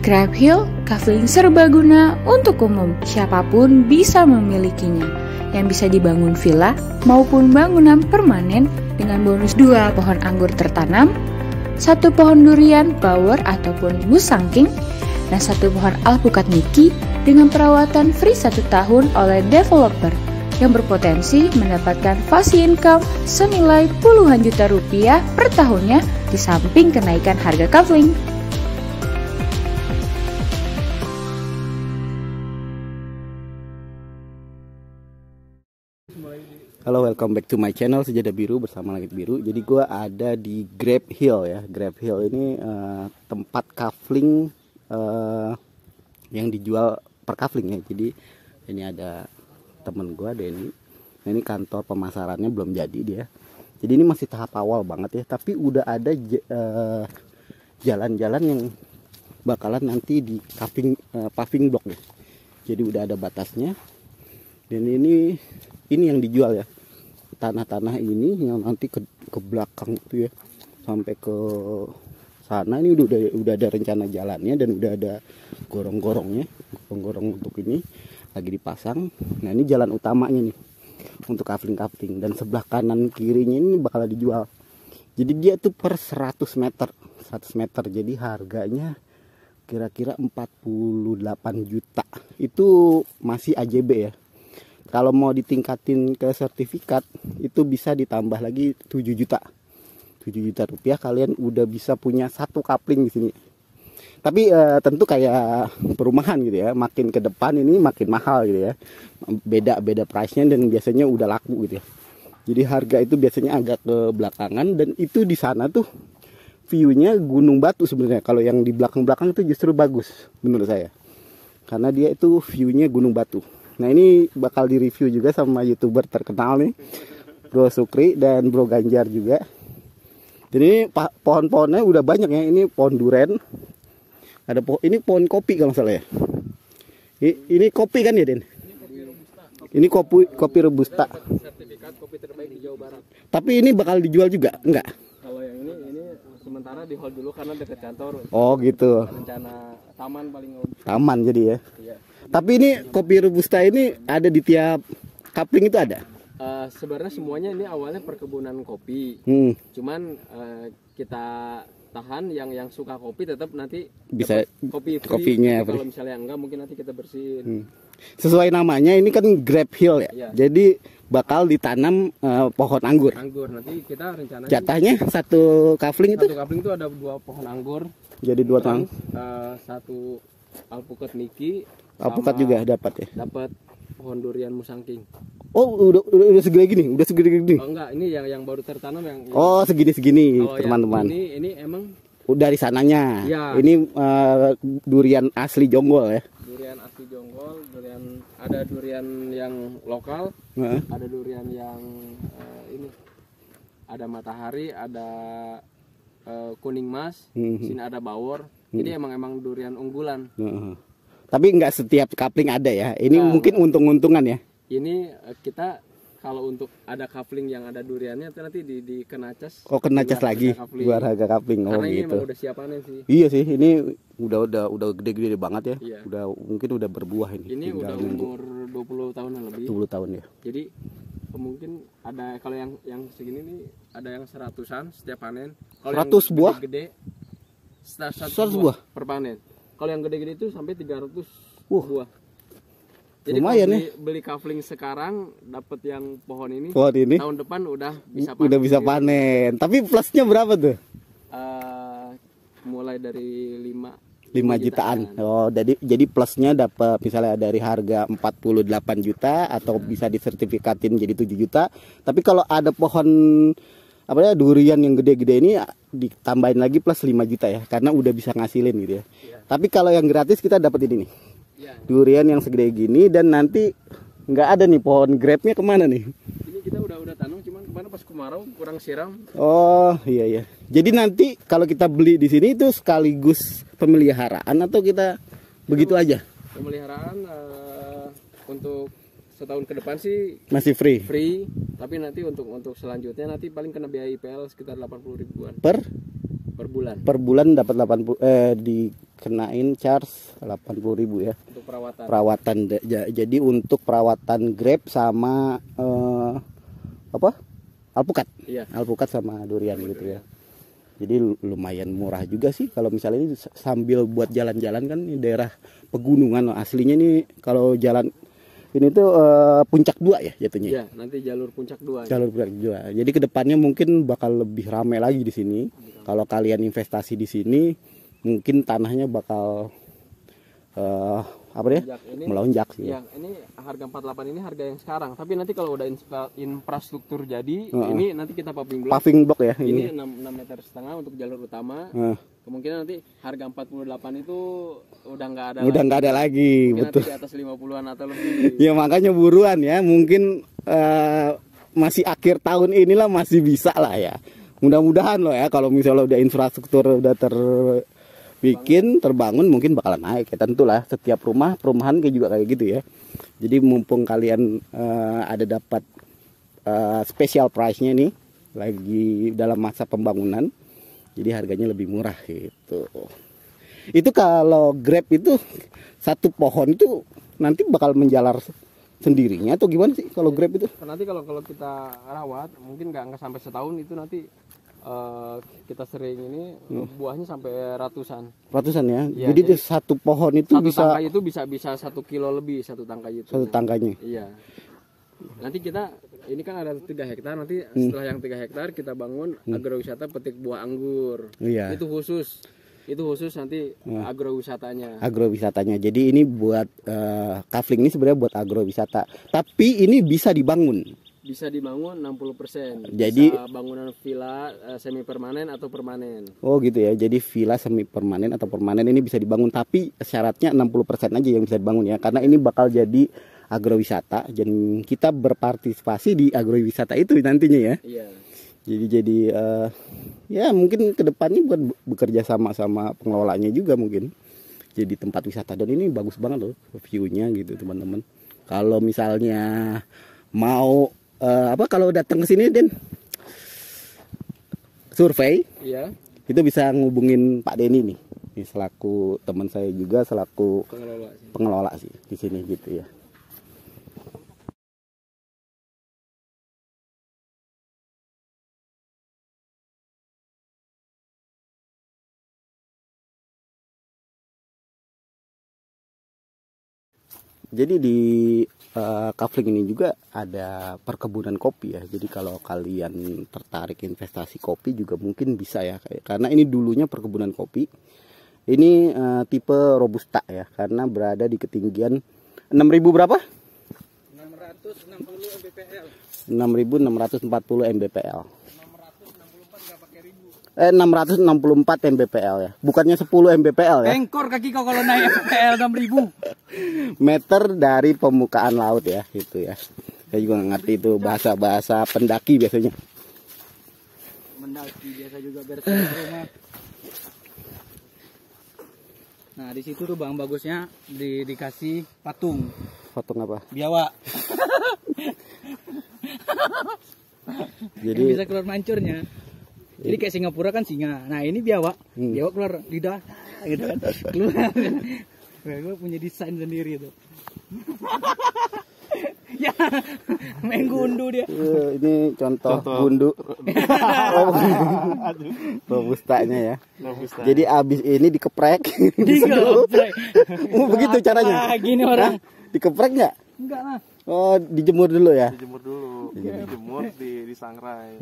Grab Hill, kafling serbaguna untuk umum, siapapun bisa memilikinya, yang bisa dibangun villa maupun bangunan permanen dengan bonus 2 pohon anggur tertanam, 1 pohon durian bower ataupun musangking, dan 1 pohon alpukat Niki dengan perawatan free 1 tahun oleh developer yang berpotensi mendapatkan fasi income senilai puluhan juta rupiah per tahunnya di samping kenaikan harga kafling. Halo, welcome back to my channel Sejadah Biru bersama Langit Biru. Jadi gue ada di Grab Hill ya. Grab Hill ini tempat kafling yang dijual per kafling ya. Jadi ini ada temen gue Denny. Nah, ini kantor pemasarannya belum jadi dia. Jadi ini masih tahap awal banget ya. Tapi udah ada jalan-jalan yang bakalan nanti di paving block ya. Jadi udah ada batasnya. Dan ini yang dijual ya, tanah-tanah ini yang nanti ke belakang itu ya, sampai ke sana. Ini udah ada rencana jalannya dan udah ada gorong-gorong untuk ini lagi dipasang. Nah, ini jalan utamanya nih untuk kafling-kafling, dan sebelah kanan kirinya ini bakal dijual. Jadi dia tuh per 100 meter, jadi harganya kira-kira 48 juta. Itu masih AJB ya. Kalau mau ditingkatin ke sertifikat itu bisa ditambah lagi 7 juta. 7 juta rupiah kalian udah bisa punya 1 kapling di sini. Tapi tentu kayak perumahan gitu ya, makin ke depan ini makin mahal gitu ya. Beda price-nya dan biasanya udah laku gitu ya. Jadi harga itu biasanya agak ke belakangan, dan itu di sana tuh view-nya Gunung Batu sebenarnya. Kalau yang di belakang-belakang itu justru bagus menurut saya. Karena dia itu view-nya Gunung Batu. Nah, ini bakal direview juga sama YouTuber terkenal nih, Bro Sukri dan Bro Ganjar juga. Jadi pohon-pohonnya udah banyak ya. Ini pohon duren, ada ini pohon kopi kalau salah ya. Ini kopi kan ya, Den? Ini kopi robusta. Sertifikat kopi terbaik di Jawa Barat. Tapi ini bakal dijual juga, enggak? Kalau yang ini sementara di hold dulu karena dekat kantor. Oh gitu. Rencana taman paling Taman jadi ya. Iya. Tapi ini kopi robusta ini ada di tiap kapling itu ada? Sebenarnya semuanya ini awalnya perkebunan kopi. Cuman kita tahan yang suka kopi tetap nanti bisa kopi free. Kopinya. Kalau misalnya enggak mungkin nanti kita bersihin. Sesuai namanya ini kan Grab Hill ya. Iya. Jadi bakal ditanam pohon anggur. Anggur nanti kita rencananya. Jatahnya 1 kapling itu? 1 kapling itu ada 2 pohon anggur. Jadi 2 tahun. 1 alpukat Niki. Alpukat juga dapat ya. Dapat pohon durian musangking. Oh, udah segede gini, udah segede gini. Oh enggak, ini yang baru tertanam yang Oh, segini-segini oh, teman-teman. Ini emang Dari sananya. Ya. Ini durian asli Jonggol ya. durian asli Jonggol, ada durian yang lokal, ada durian yang ini. Ada matahari, ada kuning mas, sini ada bawor. Jadi emang durian unggulan. Tapi nggak setiap kapling ada ya. Ini mungkin untung-untungan ya. Ini kita kalau untuk ada kapling yang ada duriannya nanti kena cas. Oh, kena cas lagi buat harga kapling. Karena Oh ini gitu. emang udah siapannya sih. Iya sih, ini udah gede-gede banget ya. Iya. Mungkin udah berbuah ini. Ini udah umur 20 tahunan lebih. 20 tahun ya. Jadi mungkin ada kalau yang segini nih ada yang 100-an setiap panen. Kalau 100 buah? Gede 100 buah per panen. Kalau yang gede-gede itu sampai 300 buah. Jadi lumayan kalau ya. beli kafling sekarang dapat yang pohon ini. Tahun depan udah bisa panen. Udah bisa panen. Tapi plusnya berapa tuh? Mulai dari 5 jutaan. Oh, jadi plusnya dapat misalnya dari harga 48 juta atau bisa disertifikatin jadi 7 juta. Tapi kalau ada pohon durian yang gede-gede ini ditambahin lagi plus 5 juta ya, karena udah bisa ngasilin gitu ya. Tapi kalau yang gratis kita dapat ini nih. Durian yang segede gini, dan nanti nggak ada nih pohon grabnya kemana nih? Ini kita udah tanam, cuman kemana pas kemarau kurang siram. Oh iya. Jadi nanti kalau kita beli di sini itu sekaligus pemeliharaan atau kita begitu aja? Pemeliharaan untuk setahun ke depan sih masih free, tapi nanti untuk selanjutnya nanti paling kena biaya IPL sekitar 80 ribuan per bulan. Per bulan dapat 80 kenain charge 80.000 ya. Untuk perawatan. Perawatan. Jadi untuk perawatan grab sama apa? Alpukat. Iya. Alpukat sama durian gitu ya. Jadi lumayan murah juga sih kalau misalnya ini sambil buat jalan-jalan kan ini daerah pegunungan. Aslinya nih kalau jalan ini tuh puncak 2 ya jatuhnya. Iya, nanti jalur puncak 2. Jalur puncak 2. Jadi kedepannya mungkin bakal lebih ramai lagi di sini. Kalau kalian investasi di sini, mungkin tanahnya bakal melonjak sih. Ya, ini harga 48 ini harga yang sekarang. Tapi nanti kalau udah infrastruktur jadi, ini nanti kita paving block. Paving block ya. Ini 6,5 meter untuk jalur utama. Kemungkinan nanti harga 48 itu udah nggak ada. Udah nggak ada lagi, betul. Nanti di atas 50-an atau lebih. Ya makanya buruan ya. Mungkin masih akhir tahun inilah masih bisa lah ya. Mudah-mudahan loh ya kalau misalnya udah infrastruktur udah terbangun mungkin bakalan naik ya. Tentulah setiap perumahan kayak juga kayak gitu ya. Jadi mumpung kalian ada dapat special price-nya nih lagi dalam masa pembangunan, jadi harganya lebih murah gitu. Itu kalau Grab itu satu pohon itu nanti bakal menjalar sendirinya atau gimana sih kalau Grab itu? Nanti kalau kita rawat mungkin nggak sampai setahun itu nanti kita sering ini buahnya sampai ratusan ya. Jadi satu pohon itu satu tangkai itu bisa 1 kilo lebih satu tangkai itu. Satu tangkainya. Iya. Nanti kita ini kan ada 3 hektar, nanti setelah yang 3 hektar kita bangun agrowisata petik buah anggur. Iya. Itu khusus nanti agrowisatanya. Jadi ini buat kafling ini sebenarnya buat agrowisata. Tapi ini bisa dibangun 60%. Jadi bisa bangunan villa semi permanen atau permanen. Oh gitu ya. Jadi villa semi permanen atau permanen ini bisa dibangun, tapi syaratnya 60% aja yang bisa dibangun ya. Karena ini bakal jadi agrowisata dan kita berpartisipasi di agrowisata itu nantinya ya. Iya. Jadi ya mungkin kedepannya buat bekerja sama pengelolanya juga mungkin. Jadi tempat wisata dan ini bagus banget loh view-nya gitu teman-teman. Kalau misalnya mau kalau datang ke sini Den survei, iya. Itu bisa ngubungin Pak Denny nih. Ini selaku teman saya juga selaku pengelola sih di sini gitu ya. Jadi di kafling ini juga ada perkebunan kopi ya. Jadi kalau kalian tertarik investasi kopi juga mungkin bisa ya. Karena ini dulunya perkebunan kopi. Ini tipe robusta ya. Karena berada di ketinggian 6.000 berapa? 660 Mbpl. 6.640 Mbpl. 664 Mbpl ya. Bukannya 10 Mbpl ya. Engkor kaki kau kalau naik Mbpl 6.000 meter dari permukaan laut ya, itu ya. Saya juga nggak ngerti itu bahasa pendaki biasanya. Mendaki biasa juga bersih rumah. Nah, di situ tuh Bang bagusnya dikasih patung. Patung apa? Biawak. Jadi bisa keluar mancurnya. Jadi kayak Singapura kan singa. Nah, ini biawak. Biawak keluar lidah gitu kan. Keluar. Gue punya desain sendiri tuh. Ya, main gundu dia. Ini contoh gundu. Robustanya ya. Robusta. Jadi abis ini dikeprek. Dikeprek. Begitu caranya. Gini orang. Dikeprek nggak? Enggak lah. Oh, dijemur dulu ya. Dijemur disangrai.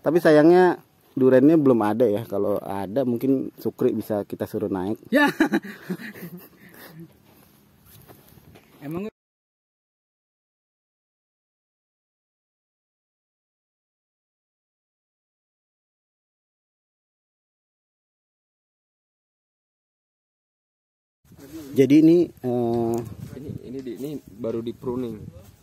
Tapi sayangnya durennya belum ada ya. Kalau ada mungkin Sukri bisa kita suruh naik. Ya. Emang jadi ini baru di pruning.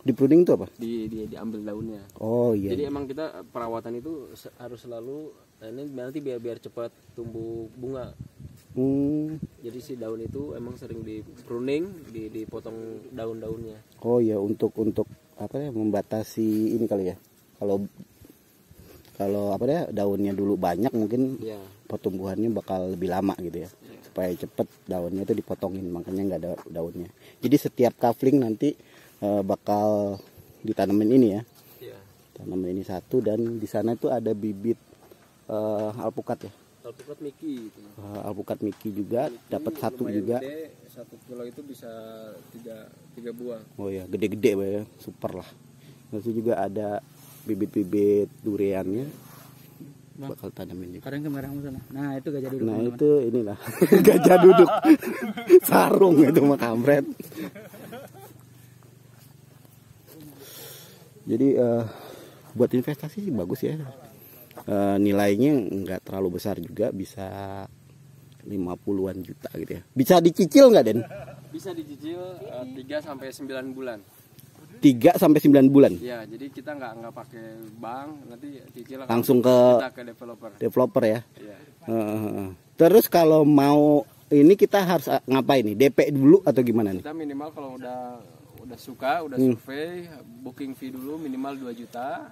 Di pruning itu apa? Diambil daunnya. Oh iya. Jadi emang kita perawatan itu harus selalu ini nanti biar cepat tumbuh bunga. Jadi si daun itu emang sering di pruning, dipotong daun-daunnya. Oh iya, untuk apa ya, membatasi ini kali ya. kalau apa deh daunnya dulu banyak mungkin Ya. pertumbuhannya bakal lebih lama gitu ya. Supaya cepet daunnya itu dipotongin, makanya nggak ada daunnya. Jadi setiap kafling nanti bakal ditanamin ini ya. Iya. Tanamin ini satu, dan di sana itu ada bibit alpukat ya. Alpukat Miki itu. Alpukat Miki juga dapat satu juga. Gede, 1 kilo itu bisa 3 buah. Oh ya, gede-gede ya, super lah. Terus juga ada bibit-bibit duriannya, bakal tanamin juga. Kadang kemerahmu sana. Nah, itu gajah duduk. Nah teman-teman. itu inilah gajah duduk, sarung itu mah kampret. Jadi buat investasi sih bagus ya. Nilainya nggak terlalu besar juga, bisa 50-an juta gitu ya. Bisa dicicil nggak, Den? Bisa dicicil 3 sampai 9 bulan. 3 sampai 9 bulan. Ya, jadi kita nggak pakai bank, nanti cicil Langsung kita ke developer. Developer ya. Iya. Terus kalau mau ini kita harus ngapain nih? DP dulu atau gimana nih? Kita minimal kalau udah suka, udah survei, booking fee dulu minimal 2 juta.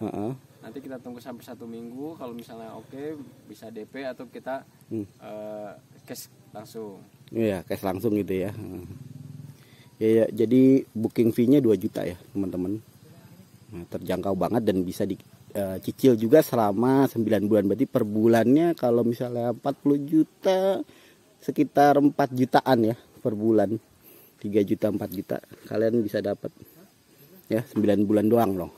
Nanti kita tunggu sampai 1 minggu. Kalau misalnya oke, bisa DP atau kita cash langsung. Iya, cash langsung gitu ya. Ya, jadi booking fee-nya 2 juta ya, teman-teman. Nah, terjangkau banget dan bisa dicicil juga selama 9 bulan. Berarti per bulannya kalau misalnya 40 juta sekitar 4 jutaan ya per bulan. 3 juta 4 juta kalian bisa dapat. Ya, 9 bulan doang loh.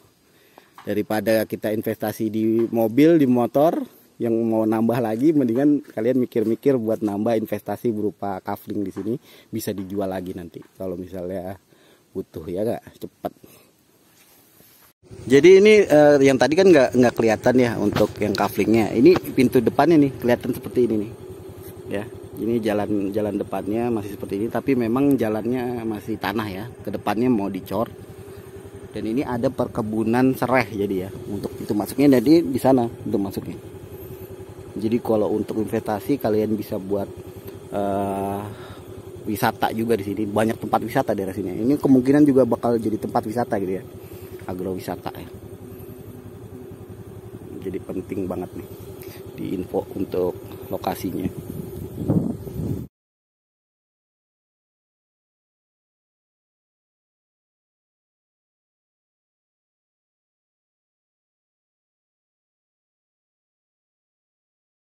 Daripada kita investasi di mobil, di motor yang mau nambah lagi, mendingan kalian mikir-mikir buat nambah investasi berupa kafling di sini, bisa dijual lagi nanti kalau misalnya butuh ya, nggak cepat. Jadi ini yang tadi kan nggak kelihatan ya untuk yang kaflingnya. Ini pintu depannya nih kelihatan seperti ini nih, ya. Ini jalan depannya masih seperti ini, tapi memang jalannya masih tanah ya. Kedepannya mau dicor. Dan ini ada perkebunan serai jadi ya, untuk itu masuknya jadi di sana untuk masuknya. Jadi kalau untuk investasi kalian bisa buat wisata juga di sini. Banyak tempat wisata daerah sini. Ini kemungkinan juga bakal jadi tempat wisata gitu ya, agrowisata ya. Jadi penting banget nih di info untuk lokasinya.